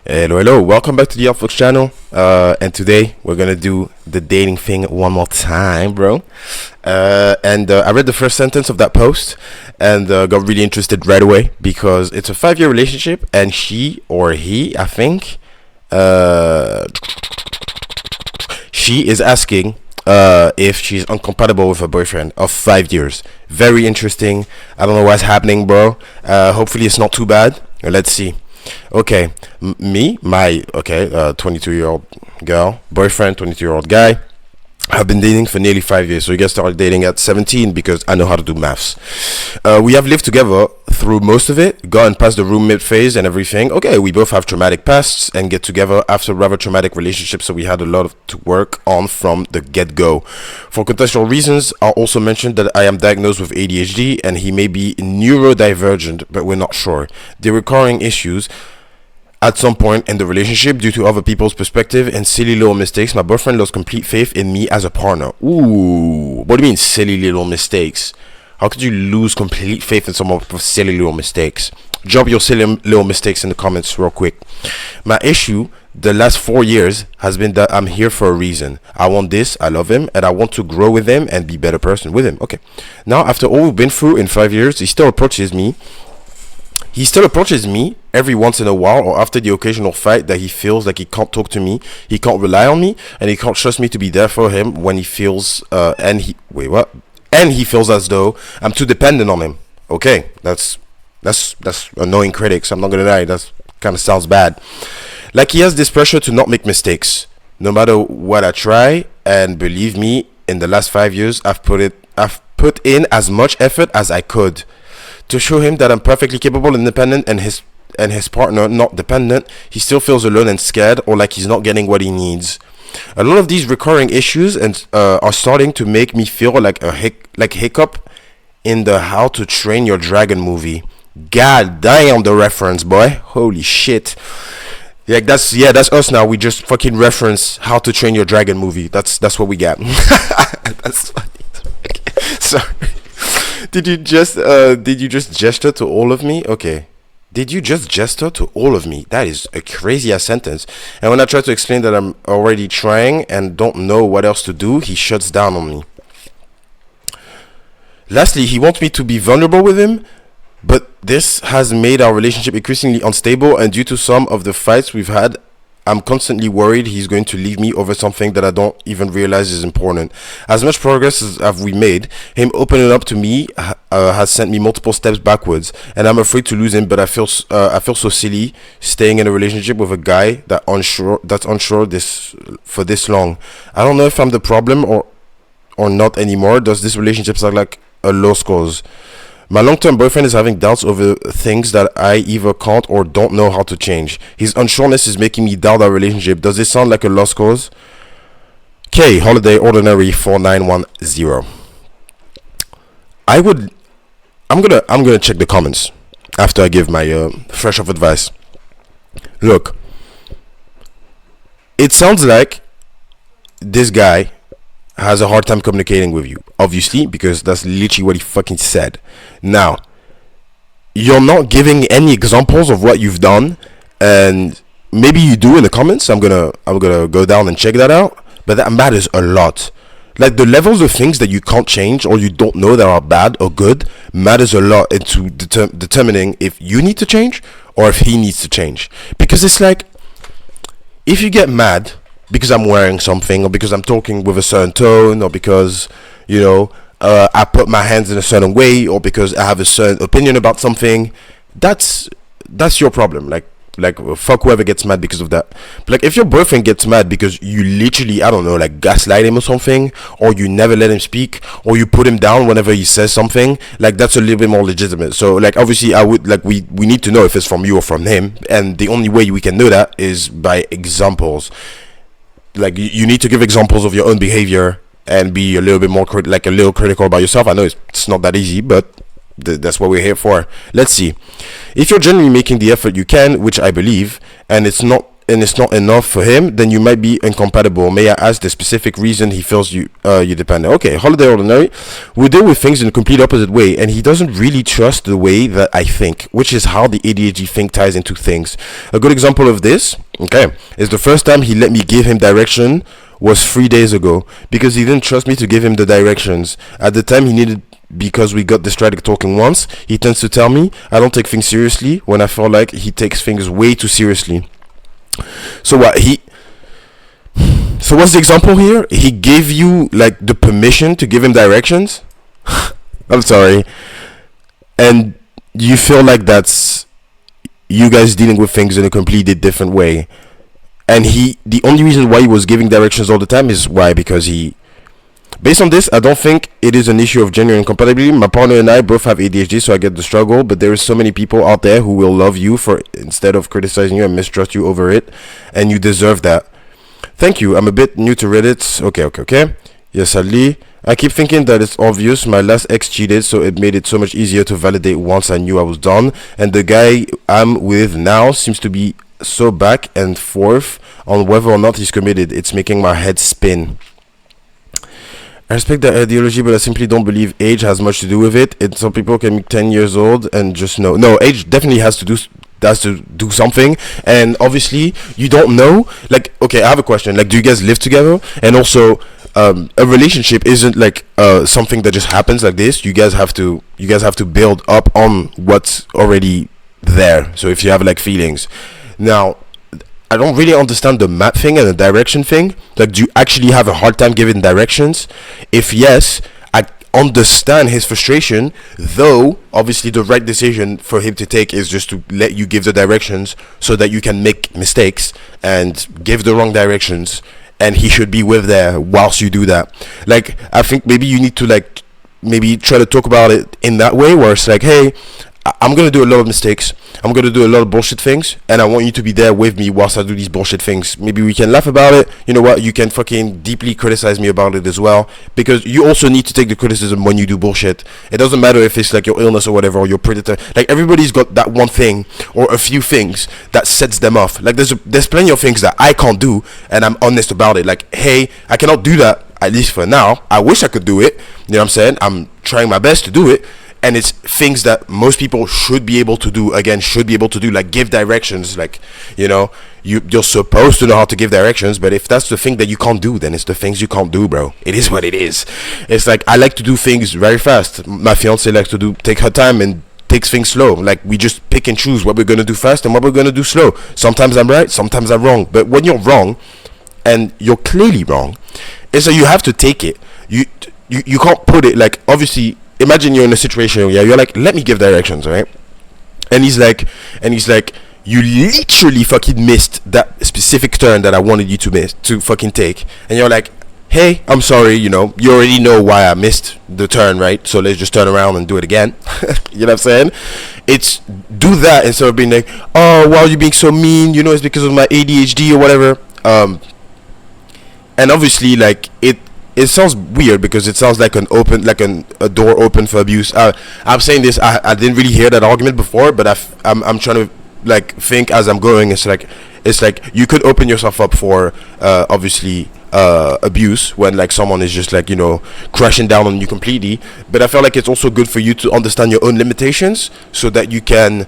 Hello. Welcome back to the Outflux channel. And today we're gonna do the dating thing one more time, bro. I read the first sentence of that post and got really interested right away because it's a 5-year relationship, and she or he, I think, she is asking if she's incompatible with her boyfriend of 5 years. Very interesting. I don't know what's happening, bro. Hopefully it's not too bad. Let's see. Okay, my 22-year-old girl, boyfriend, 22-year-old guy. I've been dating for nearly 5 years. So you guys started dating at 17 because I know how to do maths. We have lived together through most of it, gotten past the roommate phase and everything. Okay, we both have traumatic pasts and get together after rather traumatic relationships, so we had a lot to work on from the get-go. For contextual reasons, I'll also mention that I am diagnosed with ADHD and he may be neurodivergent, but we're not sure. The recurring issues at some point in the relationship, due to other people's perspective and silly little mistakes, my boyfriend lost complete faith in me as a partner. Ooh, what do you mean silly little mistakes? How could you lose complete faith in someone for silly little mistakes? Drop your silly little mistakes in the comments real quick. My issue the last 4 years has been that I'm here for a reason. I want this, I love him, and I want to grow with him and be a better person with him. Okay. Now, after all we've been through in 5 years, he still approaches me every once in a while, or after the occasional fight that he feels like he can't talk to me, he can't rely on me, and he can't trust me to be there for him when he feels and he feels as though I'm too dependent on him. Okay, that's annoying critics. I'm not gonna lie, that kind of sounds bad. Like he has this pressure to not make mistakes, no matter what I try. And believe me, in the last 5 years, I've put in as much effort as I could to show him that I'm perfectly capable and independent, and his partner not dependent. He still feels alone and scared, or like he's not getting what he needs. A lot of these recurring issues are starting to make me feel like Hiccup in the How to Train Your Dragon movie. God damn, the reference, boy. Holy shit. Like that's us now. We just fucking reference How to Train Your Dragon movie. That's what we got. That's funny. Sorry. Did you just gesture to all of me? Okay. Did you just gesture to all of me? That is a crazy ass sentence. And when I try to explain that I'm already trying and don't know what else to do, he shuts down on me. Lastly, he wants me to be vulnerable with him, but this has made our relationship increasingly unstable, and due to some of the fights we've had, I'm constantly worried he's going to leave me over something that I don't even realize is important. As much progress as have we made, him opening up to me has sent me multiple steps backwards, and I'm afraid to lose him. But I feel so silly staying in a relationship with a guy that's unsure for this long. I don't know if I'm the problem or not anymore. Does this relationship sound like a lost cause? My long-term boyfriend is having doubts over things that I either can't or don't know how to change. His unsureness is making me doubt our relationship. Does this sound like a lost cause? K Holiday Ordinary 4910. I'm gonna check the comments after I give my fresh off advice. Look, it sounds like this guy has a hard time communicating with you, obviously, because that's literally what he fucking said. Now, you're not giving any examples of what you've done, and maybe you do in the comments. I'm gonna go down and check that out, but that matters a lot. Like the levels of things that you can't change or you don't know that are bad or good matters a lot into determining if you need to change or if he needs to change. Because it's like, if you get mad because I'm wearing something, or because I'm talking with a certain tone, or because I put my hands in a certain way, or because I have a certain opinion about something, that's your problem. Like fuck whoever gets mad because of that. But like if your boyfriend gets mad because you literally, I don't know, like gaslight him or something, or you never let him speak, or you put him down whenever he says something, like that's a little bit more legitimate. So like obviously I would like we need to know if it's from you or from him, and the only way we can know that is by examples. Like you need to give examples of your own behavior and be a little bit more a little critical about yourself. I know it's not that easy, but that's what we're here for. Let's see. If you're genuinely making the effort you can, which I believe, and it's not it's not enough for him, then you might be incompatible. May I ask the specific reason he feels you dependent? Okay, holiday ordinary. We deal with things in a complete opposite way, and he doesn't really trust the way that I think, which is how the ADHD thing ties into things. A good example of this, okay, is the first time he let me give him direction was 3 days ago because he didn't trust me to give him the directions. At the time he needed, because we got distracted talking once, he tends to tell me I don't take things seriously when I feel like he takes things way too seriously. So what's the example here? He gave you like the permission to give him directions? I'm sorry. And you feel like that's you guys dealing with things in a completely different way. And the only reason why he was giving directions all the time is why? Because based on this, I don't think it is an issue of genuine incompatibility. My partner and I both have ADHD, so I get the struggle. But there is so many people out there who will love you for instead of criticizing you and mistrust you over it, and you deserve that. Thank you. I'm a bit new to Reddit. Okay. Yes, Ali. I keep thinking that it's obvious. My last ex cheated, so it made it so much easier to validate once I knew I was done. And the guy I'm with now seems to be so back and forth on whether or not he's committed. It's making my head spin. I respect that ideology, but I simply don't believe age has much to do with it. Some people can be 10 years old and just know. No, age definitely has to do something. And obviously, you don't know. Like, okay, I have a question. Like, do you guys live together? And also, a relationship isn't like something that just happens like this. You guys have to build up on what's already there. So if you have like feelings, now, I don't really understand the map thing and the direction thing. Like, do you actually have a hard time giving directions? If yes, I understand his frustration, though obviously the right decision for him to take is just to let you give the directions so that you can make mistakes and give the wrong directions, and he should be with there whilst you do that. Like, I think maybe you need to like maybe try to talk about it in that way where it's like, hey, I'm gonna do a lot of mistakes, I'm gonna do a lot of bullshit things, and I want you to be there with me whilst I do these bullshit things. Maybe we can laugh about it. You know what, you can fucking deeply criticize me about it as well, because you also need to take the criticism when you do bullshit. It doesn't matter if it's like your illness or whatever, or your predator. Like, everybody's got that one thing or a few things that sets them off. Like, there's plenty of things that I can't do, and I'm honest about it. Like, hey, I cannot do that, at least for now. I wish I could do it. You know what I'm saying? I'm trying my best to do it. And it's things that most people should be able to do, like give directions. Like, you know, you're supposed to know how to give directions, but if that's the thing that you can't do, then it's the things you can't do, bro. It is what it is. It's like, I like to do things very fast. My fiance likes to take her time and takes things slow. Like, we just pick and choose what we're gonna do fast and what we're gonna do slow. Sometimes I'm right, sometimes I'm wrong. But when you're wrong, and you're clearly wrong, it's so you have to take it. You can't put it like, obviously. Imagine you're in a situation where you're like, let me give directions, right? And he's like, you literally fucking missed that specific turn that I wanted you to fucking take. And you're like, hey, I'm sorry, you know, you already know why I missed the turn, right? So let's just turn around and do it again. You know what I'm saying? It's do that instead of being like, oh, why are you being so mean? You know, it's because of my ADHD or whatever. And obviously, like, it sounds weird because it sounds like a door open for abuse. I'm saying this, I didn't really hear that argument before, but I'm trying to like think as I'm going. It's like you could open yourself up for obviously abuse when like someone is just like, you know, crashing down on you completely. But I feel like it's also good for you to understand your own limitations so that you can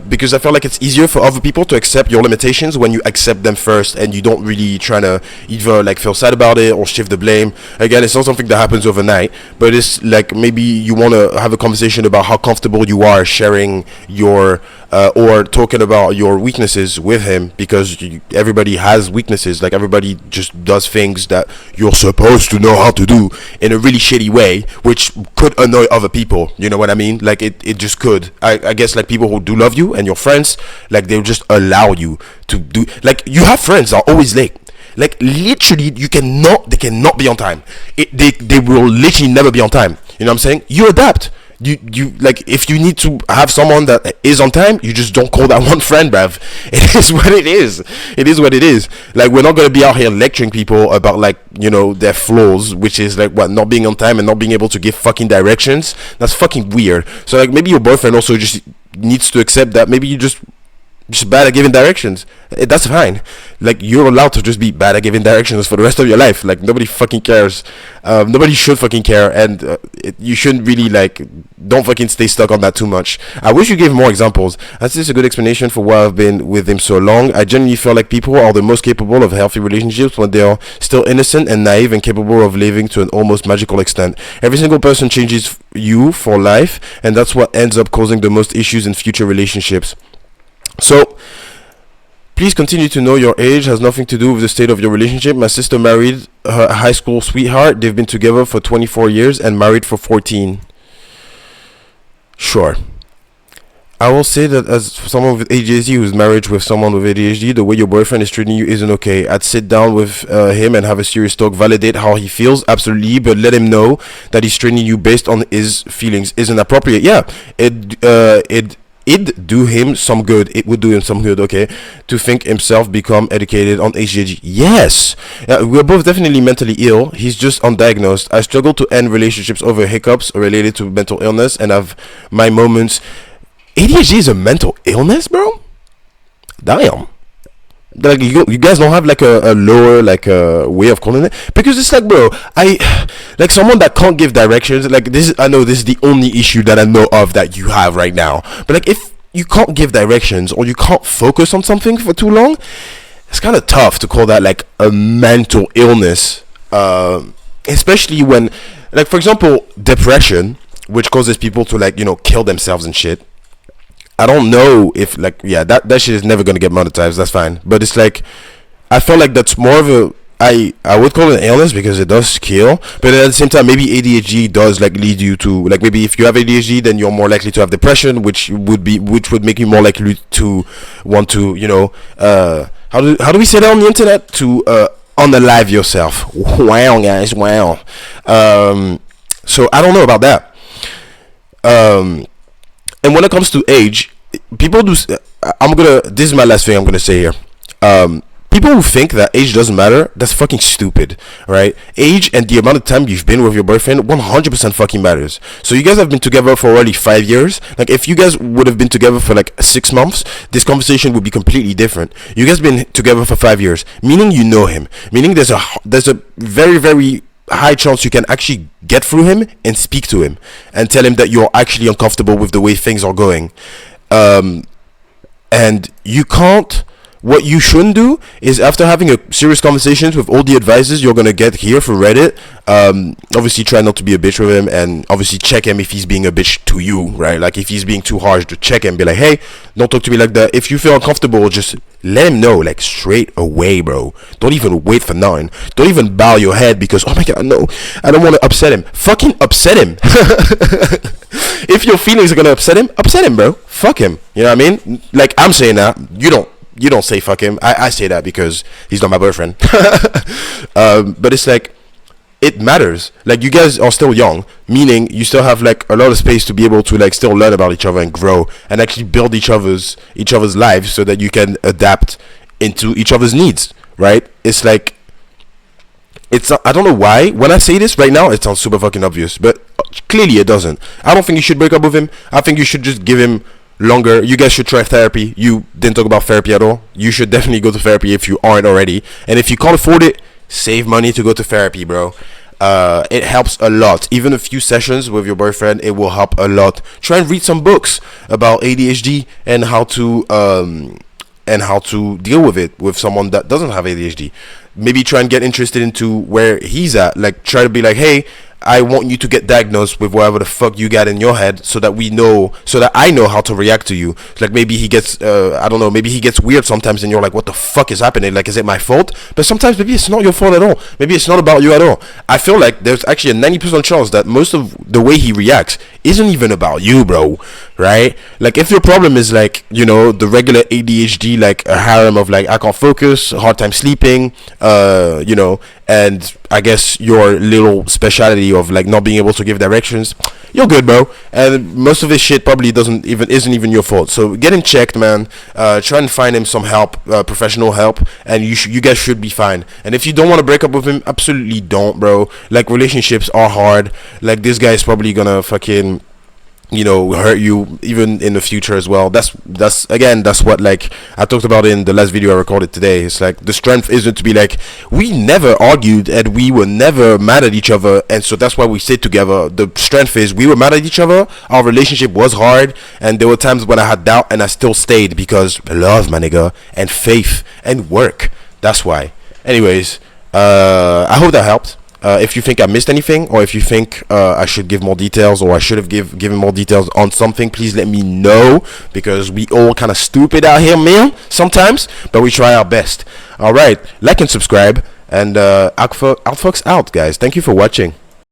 because I feel like it's easier for other people to accept your limitations when you accept them first, and you don't really try to either like feel sad about it or shift the blame. Again, it's not something that happens overnight, but it's like maybe you want to have a conversation about how comfortable you are sharing your or talking about your weaknesses with him, because everybody has weaknesses. Like, everybody just does things that you're supposed to know how to do in a really shitty way, which could annoy other people. You know what I mean? Like, it just could. I guess like people who do love you and your friends, like, they'll just allow you to do. Like, you have friends that are always late. Like, literally, they cannot be on time. They will literally never be on time. You know what I'm saying? You adapt. You like, if you need to have someone that is on time, you just don't call that one friend, bruv. It is what it is. It is what it is. Like, we're not gonna be out here lecturing people about, like, you know, their flaws, which is like what, not being on time and not being able to give fucking directions. That's fucking weird. So like, maybe your boyfriend also just needs to accept that maybe you just just bad at giving directions. That's fine. Like, you're allowed to just be bad at giving directions for the rest of your life. Like, nobody fucking cares. Nobody should fucking care, and you shouldn't really, like, don't fucking stay stuck on that too much. I wish you gave more examples. That's just a good explanation for why I've been with him so long. I genuinely feel like people are the most capable of healthy relationships when they are still innocent and naive and capable of living to an almost magical extent. Every single person changes you for life, and that's what ends up causing the most issues in future relationships. So, please continue to know your age has nothing to do with the state of your relationship. My sister married her high school sweetheart. They've been together for 24 years and married for 14. Sure. I will say that as someone with ADHD who's married with someone with ADHD, the way your boyfriend is treating you isn't okay. I'd sit down with him and have a serious talk, validate how he feels, absolutely, but let him know that he's treating you based on his feelings isn't appropriate. Yeah, it'd do him some good. It would do him some good, okay, to think himself become educated on HGG. Yes, we're both definitely mentally ill. He's just undiagnosed. I struggle to end relationships over hiccups related to mental illness and have my moments. ADHD is a mental illness, bro? Damn. Like, you guys don't have like a lower like a way of calling it, because it's like, bro, I like someone that can't give directions. Like, this, I know this is the only issue that I know of that you have right now, but like, if you can't give directions or you can't focus on something for too long, it's kind of tough to call that like a mental illness, especially when, like, for example, depression, which causes people to, like, you know, kill themselves and shit. I don't know if, like, yeah, that shit is never gonna get monetized. That's fine, but it's like, I feel like that's more of a, I would call it an illness because it does kill, but at the same time, maybe ADHD does like lead you to, like, maybe if you have ADHD, then you're more likely to have depression, which would make you more likely to want to, you know, how do we say that on the internet, to unalive yourself. Wow, guys, wow. So I don't know about that. And when it comes to age, people do. This is my last thing I'm gonna say here. People who think that age doesn't matter, that's fucking stupid, right? Age and the amount of time you've been with your boyfriend 100% fucking matters. So you guys have been together for already 5 years. Like, if you guys would have been together for like 6 months, this conversation would be completely different. You guys been together for 5 years, meaning you know him, meaning there's a very, very high chance you can actually get through him and speak to him and tell him that you're actually uncomfortable with the way things are going. And you can't, what you shouldn't do is, after having a serious conversations with all the advices you're gonna get here from Reddit, obviously try not to be a bitch with him, and obviously check him if he's being a bitch to you, right? Like, if he's being too harsh, to check him, be like, hey, don't talk to me like that. If you feel uncomfortable, just let him know, like, straight away, bro. Don't even wait for nothing. Don't even bow your head because, oh my god, no, I don't want to upset him. Fucking upset him. If your feelings are gonna upset him, bro. Fuck him. You know what I mean? Like, I'm saying that. You don't say fuck him. I say that because he's not my boyfriend. But it's like, it matters. Like, you guys are still young, meaning you still have like a lot of space to be able to like still learn about each other and grow and actually build each other's lives so that you can adapt into each other's needs, right? It's like, it's I don't know why when I say this right now it sounds super fucking obvious, but clearly it doesn't. I don't think you should break up with him. I think you should just give him longer. You guys should try therapy. You didn't talk about therapy at all. You should definitely go to therapy if you aren't already, and if you can't afford it, save money to go to therapy, bro. It helps a lot. Even a few sessions with your boyfriend, it will help a lot. Try and read some books about ADHD and how to deal with it with someone that doesn't have ADHD. Maybe try and get interested into where he's at. Like, try to be like, hey, I want you to get diagnosed with whatever the fuck you got in your head, so that I know how to react to you. Like, maybe he gets, I don't know, maybe he gets weird sometimes and you're like, what the fuck is happening? Like, is it my fault? But sometimes maybe it's not your fault at all. Maybe it's not about you at all. I feel like there's actually a 90% chance that most of the way he reacts isn't even about you, bro, right? Like, if your problem is like, you know, the regular ADHD, like a harem of like, I can't focus, hard time sleeping, you know, and I guess your little speciality of like not being able to give directions, you're good, bro. And most of this shit probably isn't even your fault. So get him checked, man. Try and find him some help, professional help, and you guys should be fine. And if you don't want to break up with him, absolutely don't, bro. Like, relationships are hard. Like, this guy is probably gonna fucking hurt you even in the future as well. That's what, like, I talked about in the last video I recorded today. It's like the strength isn't to be like, we never argued and we were never mad at each other, and so that's why we stayed together. The strength is we were mad at each other, our relationship was hard, and there were times when I had doubt and I still stayed because love, my nigga, and faith and work. That's why. Anyways, I hope that helped. If you think I missed anything, or if you think I should give more details, or I should have given more details on something, please let me know, because we all kind of stupid out here, man, sometimes, but we try our best. All right, like and subscribe, and Outfox out, guys. Thank you for watching.